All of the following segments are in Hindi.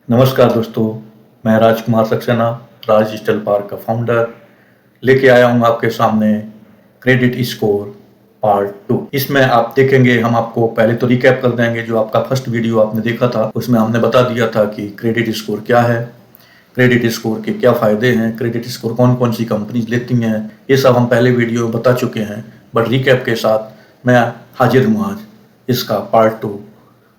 नमस्कार दोस्तों, मैं राजकुमार सक्सेना, राज डिजिटल पार्क का फाउंडर लेके आया हूँ आपके सामने क्रेडिट स्कोर पार्ट 2। इसमें आप देखेंगे, हम आपको पहले तो रिकैप कर देंगे। जो आपका फर्स्ट वीडियो आपने देखा था उसमें हमने बता दिया था कि क्रेडिट स्कोर क्या है, क्रेडिट स्कोर के क्या फ़ायदे हैं, क्रेडिट स्कोर कौन कौन सी कंपनीज लेती हैं, ये सब हम पहले वीडियो में बता चुके हैं। बट रिकैप के साथ मैं हाजिर हूँ आज इसका पार्ट 2।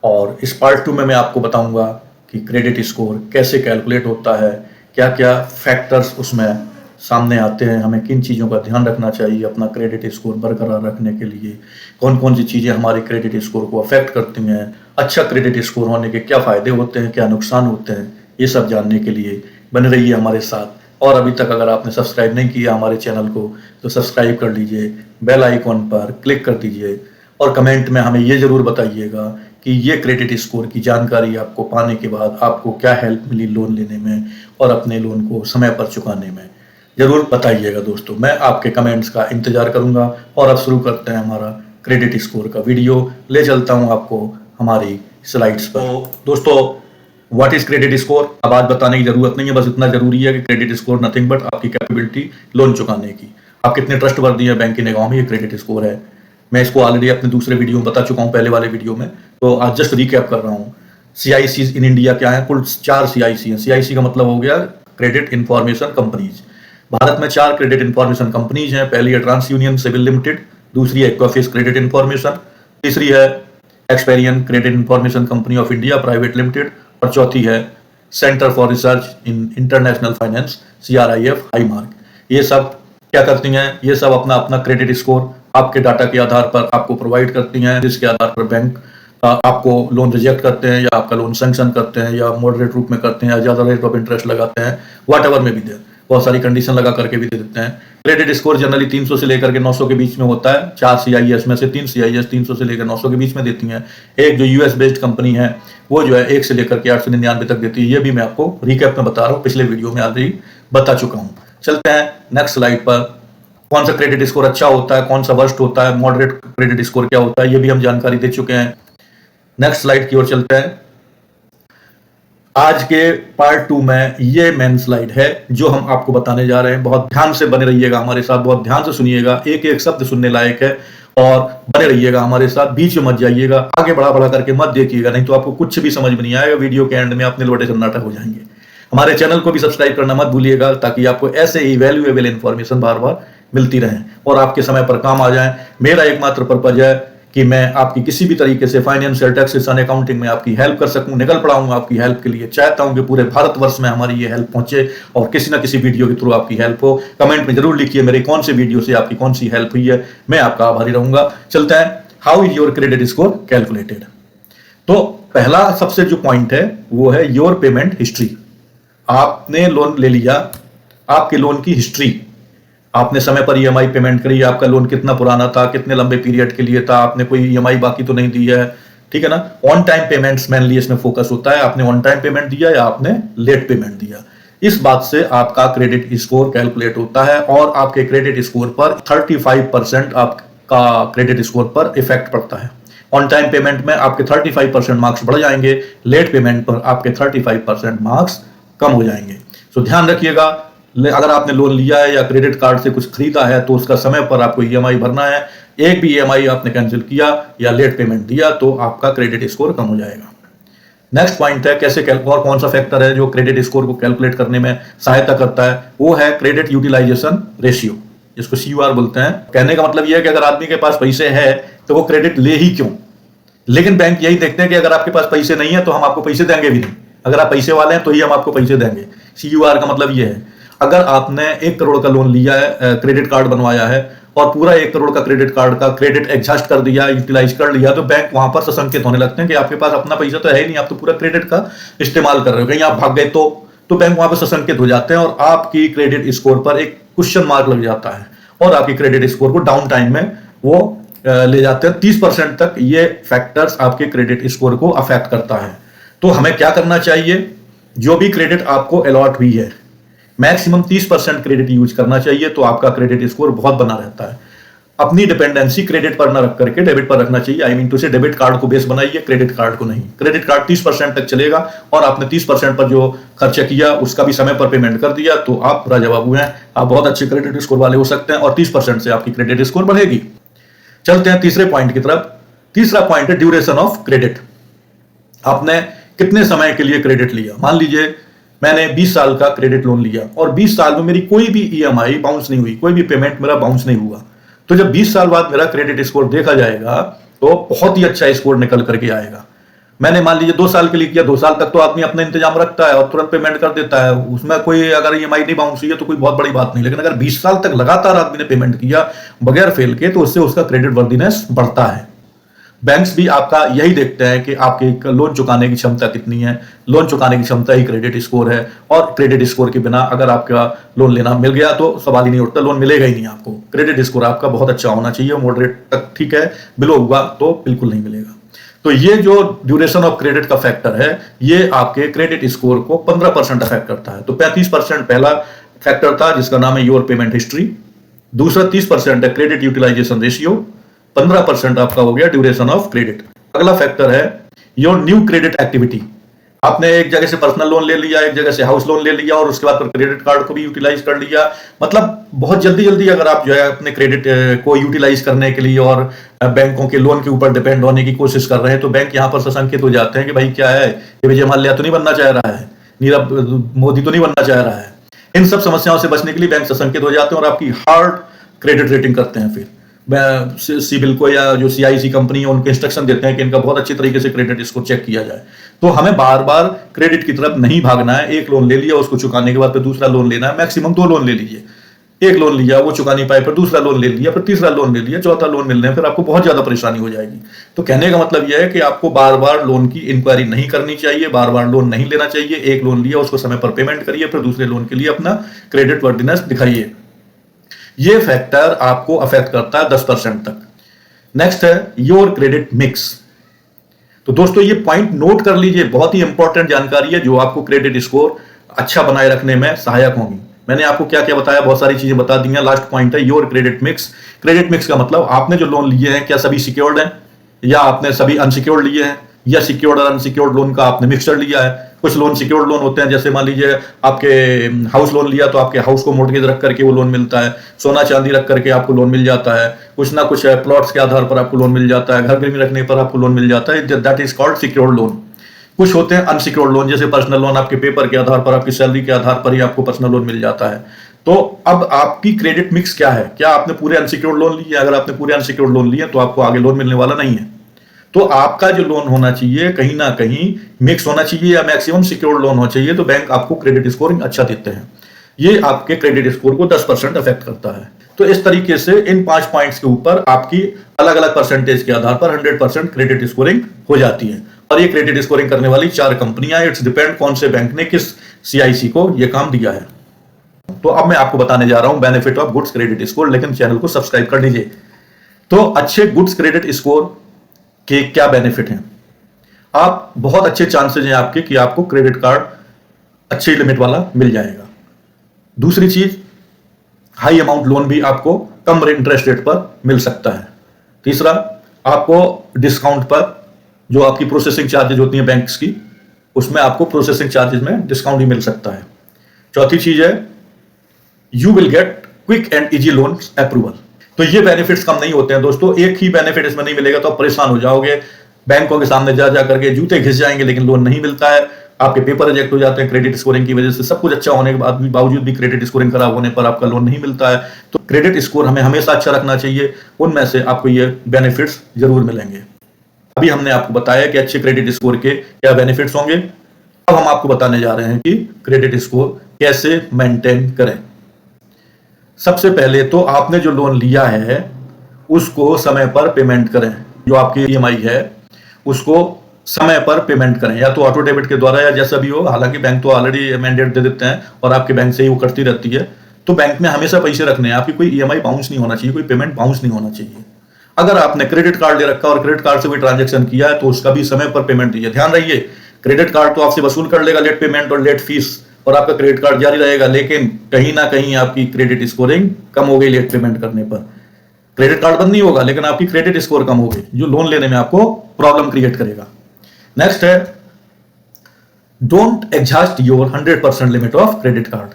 और इस पार्ट 2 में मैं आपको बताऊंगा कि क्रेडिट स्कोर कैसे कैलकुलेट होता है, क्या क्या फैक्टर्स उसमें सामने आते हैं, हमें किन चीज़ों का ध्यान रखना चाहिए अपना क्रेडिट स्कोर बरकरार रखने के लिए, कौन कौन सी चीज़ें हमारे क्रेडिट स्कोर को अफेक्ट करती हैं, अच्छा क्रेडिट स्कोर होने के क्या फ़ायदे होते हैं, क्या नुकसान होते हैं, ये सब जानने के लिए बने रहिए हमारे साथ। और अभी तक अगर आपने सब्सक्राइब नहीं किया हमारे चैनल को तो सब्सक्राइब कर लीजिए, बेल आइकॉन पर क्लिक कर दीजिए और कमेंट में हमें ये ज़रूर बताइएगा कि ये क्रेडिट स्कोर की जानकारी आपको पाने के बाद आपको क्या हेल्प मिली लोन लेने में और अपने लोन को समय पर चुकाने में। ज़रूर बताइएगा दोस्तों, मैं आपके कमेंट्स का इंतज़ार करूंगा। और अब शुरू करते हैं हमारा क्रेडिट स्कोर का वीडियो। ले चलता हूं आपको हमारी स्लाइड्स पर। तो दोस्तों, व्हाट इज़ क्रेडिट स्कोर? अब आज बताने की ज़रूरत नहीं है, बस इतना ज़रूरी है कि क्रेडिट स्कोर नथिंग बट आपकी कैपेबिलिटी लोन चुकाने की, आप कितने ट्रस्टवर्दी हैं बैंक की निगाहों में, ये क्रेडिट स्कोर है। मैं इसको ऑलरेडी अपने दूसरे वीडियो में बता चुका हूँ, पहले वाले वीडियो में, तो आज जस्ट रिकैप कर रहा हूँ। CIC इन इंडिया क्या है? कुल 4 CIC हैं। CIC का मतलब हो गया क्रेडिट इंफॉर्मेशन कंपनीज। भारत में 4 क्रेडिट इंफॉर्मेशन कंपनीज हैं। पहली है ट्रांस यूनियन सिविल लिमिटेड, दूसरी है एक्वाफिस क्रेडिट इंफॉर्मेशन, तीसरी है Experian credit information company of India private limited और चौथी है centre for research in international finance CRIF High Mark. ये सब क्या करती हैं? ये सब अपना अपना क्रेडिट स्कोर आपके डाटा के आधार पर आपको प्रोवाइड करती हैं, जिसके आधार पर बैंक आपको लोन रिजेक्ट करते हैं या आपका लोन सैंक्शन करते हैं या मॉडरेट रूप में करते हैं या ज़्यादा रेट ऑफ इंटरेस्ट लगाते हैं, व्हाटएवर में भी दे, बहुत सारी कंडीशन लगा करके भी दे देते हैं। क्रेडिट स्कोर जनरली 300 से लेकर के 900 के बीच में होता है। 4 CIS में से 3 CIS 300 से लेकर 900 के बीच में देती हैं। एक जो US बेस्ड कंपनी है वो जो है 1 से लेकर के 899 तक देती है। ये भी मैं आपको रिकैप में बता रहा हूँ, पिछले वीडियो में ऑलरेडी बता चुका हूँ। चलते हैं नेक्स्ट स्लाइड पर। कौन सा क्रेडिट स्कोर अच्छा होता है, कौन सा वर्स्ट होता है, मॉडरेट क्रेडिट स्कोर क्या होता है, ये भी हम जानकारी दे चुके हैं। नेक्स्ट स्लाइड की ओर चलते हैं। आज के पार्ट 2 में ये मेन स्लाइड है जो हम आपको बताने जा रहे हैं। बहुत ध्यान से बने रहिएगा हमारे साथ, बहुत ध्यान से सुनिएगा, एक एक शब्द सुनने लायक है और बने रहिएगा हमारे साथ, बीच में मत जाइएगा, आगे बढ़ा बढ़ा करके मत देखिएगा, नहीं तो आपको कुछ भी समझ में नहीं आएगा। वीडियो के एंड में अपने लोटे सन्नाटा हो जाएंगे। हमारे चैनल को भी सब्सक्राइब करना मत भूलिएगा ताकि आपको ऐसे ही वैल्यूएबल इंफॉर्मेशन बार बार मिलती रहें और आपके समय पर काम आ जाए। मेरा एकमात्र पर्पज है कि मैं आपकी किसी भी तरीके से फाइनेंशियल टैक्सेशन अकाउंटिंग में आपकी हेल्प कर सकूं, निकल पड़ा हूं आपकी हेल्प के लिए। चाहता हूं कि पूरे भारतवर्ष में हमारी ये हेल्प पहुंचे और किसी ना किसी वीडियो के थ्रू आपकी हेल्प हो। कमेंट में जरूर लिखिए मेरे कौन से वीडियो से आपकी कौन सी हेल्प हुई है, मैं आपका आभारी रहूंगा। चलते हैं, how is your credit score calculated. तो पहला सबसे जो पॉइंट है वो है योर पेमेंट हिस्ट्री। आपने लोन ले लिया, आपके लोन की हिस्ट्री, आपने समय पर EMI पेमेंट करी, आपका लोन कितना पुराना था, कितने लंबे पीरियड के लिए था, आपने कोई EMI बाकी तो नहीं दी है, ठीक है ना। ऑन टाइम पेमेंट्स मेनली इसमें फोकस होता है। आपने ऑन टाइम पेमेंट दिया या आपने लेट पेमेंट दिया, इस बात से आपका क्रेडिट स्कोर कैलकुलेट होता है और आपके क्रेडिट स्कोर पर 35% आपका क्रेडिट स्कोर पर इफेक्ट पड़ता है। ऑन टाइम पेमेंट में आपके 35% मार्क्स बढ़ जाएंगे, लेट पेमेंट पर आपके 35% मार्क्स कम हो जाएंगे। सो ध्यान रखिएगा, अगर आपने लोन लिया है या क्रेडिट कार्ड से कुछ खरीदा है तो उसका समय पर आपको EMI भरना है। एक भी EMI आपने कैंसिल किया या लेट पेमेंट दिया तो आपका क्रेडिट स्कोर कम हो जाएगा। नेक्स्ट पॉइंट है कैसे और कौन सा फैक्टर है जो क्रेडिट स्कोर को कैलकुलेट करने में सहायता करता है, वो है क्रेडिट यूटिलाइजेशन रेशियो, जिसको CUR बोलते हैं। कहने का मतलब यह है कि अगर आदमी के पास पैसे है तो वो क्रेडिट ले ही क्यों, लेकिन बैंक यही देखते हैं कि अगर आपके पास पैसे नहीं है तो हम आपको पैसे देंगे भी नहीं, अगर आप पैसे वाले हैं तो ही हम आपको पैसे देंगे। CUR का मतलब यह है, अगर आपने 1 करोड़ का लोन लिया है, क्रेडिट कार्ड बनवाया है और पूरा 1 करोड़ का क्रेडिट कार्ड का क्रेडिट एग्जॉस्ट कर दिया, यूटिलाइज कर लिया, तो बैंक वहां पर सशंकित होने लगते हैं कि आपके पास अपना पैसा तो है ही नहीं, आप तो पूरा क्रेडिट का इस्तेमाल कर रहे हो, कहीं आप भाग गए तो बैंक वहां पर सशंकित हो जाते हैं और आपकी क्रेडिट स्कोर पर एक क्वेश्चन मार्क लग जाता है और आपकी क्रेडिट स्कोर को डाउन टाइम में वो ले जाते हैं। 30% तक ये फैक्टर्स आपके क्रेडिट स्कोर को अफेक्ट करता है। तो हमें क्या करना चाहिए, जो भी क्रेडिट आपको अलॉट हुई है मैक्सिमम 30% क्रेडिट यूज करना चाहिए, तो आपका क्रेडिट स्कोर बहुत बना रहता है। अपनी डिपेंडेंसी क्रेडिट पर न रख करके डेबिट पर रखना चाहिए। आई मीन टू से डेबिट कार्ड को बेस बनाइए, क्रेडिट कार्ड को नहीं। क्रेडिट कार्ड 30% तक चलेगा और आपने 30% पर जो खर्चा किया उसका भी समय पर पेमेंट कर दिया तो आप राजा बाबू हैं, आप बहुत अच्छे क्रेडिट स्कोर वाले हो सकते हैं और 30% से आपकी क्रेडिट स्कोर बढ़ेगी। चलते हैं तीसरे पॉइंट की तरफ। तीसरा पॉइंट है ड्यूरेशन ऑफ क्रेडिट। आपने कितने समय के लिए क्रेडिट लिया। मान लीजिए मैंने 20 साल का क्रेडिट लोन लिया और 20 साल में मेरी कोई भी ईएमआई बाउंस नहीं हुई, कोई भी पेमेंट मेरा बाउंस नहीं हुआ। तो जब 20 साल बाद मेरा क्रेडिट स्कोर देखा जाएगा तो बहुत ही अच्छा स्कोर निकल करके आएगा। मैंने मान लीजिए 2 साल के लिए किया, 2 साल तक तो आदमी अपना इंतजाम रखता है और तुरंत पेमेंट कर देता है, उसमें कोई अगर ईएमआई नहीं बाउंस हुई है तो कोई बहुत बड़ी बात नहीं। लेकिन अगर 20 साल तक लगातार आदमी ने पेमेंट किया बगैर फेल के तो उससे उसका क्रेडिट वर्दीनेस बढ़ता है। बैंक्स भी आपका यही देखते हैं कि आपकी लोन चुकाने की क्षमता कितनी है। लोन चुकाने की क्षमता ही क्रेडिट स्कोर है और क्रेडिट स्कोर के बिना अगर आपका लोन लेना मिल गया तो सवाल ही नहीं उठता, लोन मिलेगा ही नहीं आपको। क्रेडिट स्कोर आपका बहुत अच्छा होना चाहिए, मॉडरेट तक ठीक है, बिलो हुआ तो बिल्कुल नहीं मिलेगा। तो ये जो ड्यूरेशन ऑफ क्रेडिट का फैक्टर है ये आपके क्रेडिट स्कोर को 15% अफेक्ट करता है। तो 35% पहला फैक्टर था जिसका नाम है योर पेमेंट हिस्ट्री। दूसरा 30% है क्रेडिट यूटिलाइजेशन रेशियो। 15% आपका हो गया ड्यूरेशन ऑफ क्रेडिट। अगला फैक्टर है योर न्यू क्रेडिट एक्टिविटी। आपने एक जगह से पर्सनल लोन ले लिया, एक जगह से हाउस लोन ले लिया और उसके बाद क्रेडिट कार्ड को भी यूटिलाइज कर लिया। मतलब बहुत जल्दी जल्दी अगर आप जो है अपने क्रेडिट को यूटिलाइज करने के लिए और बैंकों के लोन के ऊपर डिपेंड होने की कोशिश कर रहे हैं तो बैंक यहां पर सशंकित हो जाते हैं कि भाई क्या है, ये विजय माल्या तो नहीं बनना चाह रहा है, नीरव मोदी तो नहीं बनना चाह रहा है। इन सब समस्याओं से बचने के लिए बैंक सशंकित हो जाते हैं और आपकी हार्ड क्रेडिट रेटिंग करते हैं। फिर सिबिल को या जो सीआईसी कंपनी है उनको इंस्ट्रक्शन देते हैं कि इनका बहुत अच्छी तरीके से क्रेडिट स्कोर चेक किया जाए। तो हमें बार बार क्रेडिट की तरफ नहीं भागना है। एक लोन ले लिया, उसको चुकाने के बाद फिर दूसरा लोन लेना है। मैक्सिमम 2 लोन ले लीजिए। एक लोन लिया, वो चुका नहीं पाए, फिर दूसरा लोन ले लिया, फिर तीसरा लोन ले लिया, चौथा लोन मिलने फिर आपको बहुत ज्यादा परेशानी हो जाएगी। तो कहने का मतलब यह है कि आपको बार बार लोन की इंक्वायरी नहीं करनी चाहिए, बार बार लोन नहीं लेना चाहिए। एक लोन लिया उसको समय पर पेमेंट करिए, फिर दूसरे लोन के लिए अपना क्रेडिट वर्दीनेस दिखाइए। ये फैक्टर आपको अफेक्ट करता है 10% तक। नेक्स्ट है योर क्रेडिट मिक्स। तो दोस्तों ये पॉइंट नोट कर लीजिए, बहुत ही इंपॉर्टेंट जानकारी है जो आपको क्रेडिट स्कोर अच्छा बनाए रखने में सहायक होगी। मैंने आपको क्या क्या बताया, बहुत सारी चीजें बता दी हैं। लास्ट पॉइंट है your credit mix. Credit mix का मतलब आपने जो लोन लिए हैं क्या सभी सिक्योर्ड हैं या आपने सभी अनसिक्योर्ड लिए हैं या सिक्योर्ड और अनसिक्योर्ड लोन का आपने मिक्सचर लिया है। कुछ लोन सिक्योर्ड लोन होते हैं, जैसे मान लीजिए आपके हाउस लोन लिया तो आपके हाउस को मोर्टगेज रख करके वो लोन मिलता है, सोना चांदी रख करके आपको लोन मिल जाता है, कुछ ना कुछ प्लॉट्स के आधार पर आपको लोन मिल जाता है, घर गिरवी रखने पर आपको लोन मिल जाता है। That is called secured loan. कुछ होते हैं अनसिक्योर्ड लोन, जैसे पर्सनल लोन, आपके पेपर के आधार पर, आपकी सैलरी के आधार पर ही आपको पर्सनल लोन मिल जाता है। तो अब आपकी क्रेडिट मिक्स क्या है, क्या आपने पूरे अनसिक्योर्ड लोन लिए? अगर आपने पूरे अनसिक्योर्ड लोन लिए तो आपको आगे लोन मिलने वाला नहीं है। तो आपका जो लोन होना चाहिए कहीं ना कहीं मिक्स होना चाहिए या मैक्सिमम सिक्योर्ड लोन होना चाहिए, तो बैंक आपको क्रेडिट स्कोरिंग अच्छा देते हैं। ये आपके क्रेडिट स्कोर को 10% अफेक्ट करता है। तो इस तरीके से इन 5 पॉइंट्स के ऊपर आपकी अलग अलग परसेंटेज के आधार पर 100% क्रेडिट स्कोरिंग हो जाती है। और ये क्रेडिट स्कोरिंग करने वाली 4 कंपनियां, इट्स डिपेंड कौन से बैंक ने किस सीआईसी को ये काम दिया है। तो अब मैं आपको बताने जा रहा हूं benefit of goods credit score, लेकिन चैनल को सब्सक्राइब कर लीजिए। तो अच्छे गुड्स क्रेडिट स्कोर के क्या बेनिफिट हैं? आप बहुत अच्छे चांसेस हैं आपके कि आपको क्रेडिट कार्ड अच्छी लिमिट वाला मिल जाएगा। दूसरी चीज, हाई अमाउंट लोन भी आपको कम इंटरेस्ट रेट पर मिल सकता है। तीसरा, आपको डिस्काउंट पर जो आपकी प्रोसेसिंग चार्जेज होती हैं बैंक्स की, उसमें आपको प्रोसेसिंग चार्जेज में डिस्काउंट भी मिल सकता है। चौथी चीज है you will get quick and easy loan approval. तो ये बेनिफिट्स कम नहीं होते हैं दोस्तों। एक ही बेनिफिट इसमें नहीं मिलेगा तो आप परेशान हो जाओगे, बैंकों के सामने जा करके जूते घिस जाएंगे, लेकिन लोन नहीं मिलता है, आपके पेपर रिजेक्ट हो जाते हैं क्रेडिट स्कोरिंग की वजह से। सब कुछ अच्छा होने के बाद भी बावजूद भी क्रेडिट स्कोरिंग खराब होने पर आपका लोन नहीं मिलता है। तो क्रेडिट स्कोर हमें हमेशा अच्छा रखना चाहिए, उनमें से आपको ये बेनिफिट्स जरूर मिलेंगे। अभी हमने आपको बताया कि अच्छे क्रेडिट स्कोर के क्या बेनिफिट्स होंगे। अब हम आपको बताने जा रहे हैं कि क्रेडिट स्कोर कैसे मेंटेन करें। सबसे पहले तो आपने जो लोन लिया है उसको समय पर पेमेंट करें। जो आपकी ईएमआई है उसको समय पर पेमेंट करें, या तो ऑटो डेबिट के द्वारा या जैसा भी हो। हालांकि बैंक तो ऑलरेडी मैंडेट दे देते हैं और आपके बैंक से ही वो कटती रहती है। तो बैंक में हमेशा पैसे रखने हैं, आपकी कोई ईएमआई बाउंस नहीं होना चाहिए, कोई पेमेंट बाउंस नहीं होना चाहिए। अगर आपने क्रेडिट कार्ड ले रखा और क्रेडिट कार्ड से कोई ट्रांजेक्शन किया है तो उसका भी समय पर पेमेंट दीजिए। ध्यान रहिए, क्रेडिट कार्ड तो आपसे वसूल कर लेगा लेट पेमेंट और लेट फीस, और आपका क्रेडिट कार्ड जारी रहेगा, लेकिन कहीं ना कहीं आपकी क्रेडिट स्कोरिंग कम हो गई लेट पेमेंट करने पर। क्रेडिट कार्ड बंद नहीं होगा, लेकिन आपकी क्रेडिट स्कोर कम होगी, जो लोन लेने में आपको प्रॉब्लम क्रिएट करेगा। नेक्स्ट है, don't exhaust your 100% limit of credit card.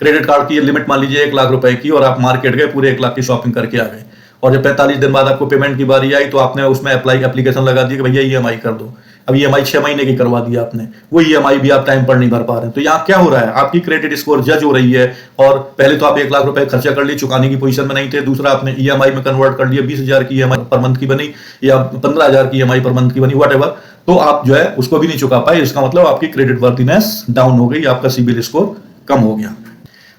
Credit card की लिमिट मान लीजिए 1 लाख रुपए की, और आप मार्केट गए, पूरे 1 लाख की शॉपिंग करके आ गए, और जब 45 दिन बाद आपको पेमेंट की बारी आई तो आपने उसमें एप्लीकेशन लगा दी कि भैया ईएमआई कर दो। अब ईएमआई 6 महीने की करवा दी आपने, वो ईएमआई भी आप टाइम पर नहीं भर पा रहे हैं। तो यहाँ क्या हो रहा है, आपकी क्रेडिट स्कोर जज हो रही है, और पहले तो आप 1 लाख रुपए खर्चा कर लिए, चुकाने की पोजीशन में नहीं थे, दूसरा आपने ईएमआई में कन्वर्ट कर लिया, 20,000 की ईएमआई पर मंथ की बनी, या 15,000 की ईएमआई पर मंथ की बनी, वट तो आप जो है उसको भी नहीं चुका पाए। इसका मतलब आपकी क्रेडिट वर्थिनेस डाउन हो गई, आपका सिबिल स्कोर कम हो गया।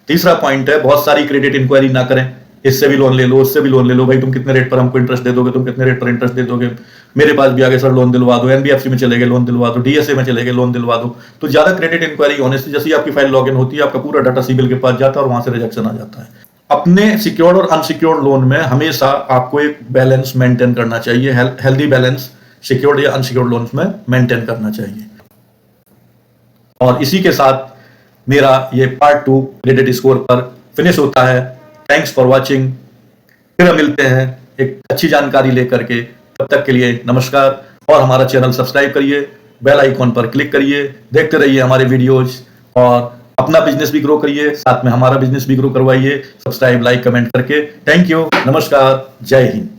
तीसरा पॉइंट है, बहुत सारी क्रेडिट इंक्वायरी ना करें, इससे भी लोन ले लो, उससे भी लोन ले लो, भाई तुम कितने रेट पर हमको इंटरेस्ट दे दोगे, तुम कितने रेट पर इंटरेस्ट दे दोगे, मेरे पास भी आगे सर लोन दिलवा दो, एनबीएफसी में चले गए लोन दिलवा दो, डीएसए में चले गए लोन दिलवा दो। तो ज्यादा क्रेडिट इंक्वायरी होने से जैसे आपकी फाइल लॉगिन होती है, आपका पूरा डाटा सिबिल के पास जाता है और वहां से रिजेक्शन आ जाता है। अपने सिक्योर्ड और अनसिक्योर्ड लोन में हमेशा आपको एक बैलेंस मेंटेन करना चाहिए, हेल्दी बैलेंस सिक्योर्ड या अनसिक्योर्ड लोन्स में मेंटेन करना चाहिए। और इसी के साथ मेरा ये पार्ट 2 क्रेडिट स्कोर पर फिनिश होता है। Thanks for watching. फिर मिलते हैं एक अच्छी जानकारी लेकर के, तब तक के लिए नमस्कार। और हमारा चैनल सब्सक्राइब करिए, बेल आइकॉन पर क्लिक करिए, देखते रहिए हमारे वीडियोज, और अपना बिजनेस भी ग्रो करिए, साथ में हमारा बिजनेस भी ग्रो करवाइए, सब्सक्राइब, लाइक, कमेंट करके। थैंक यू, नमस्कार, जय हिंद।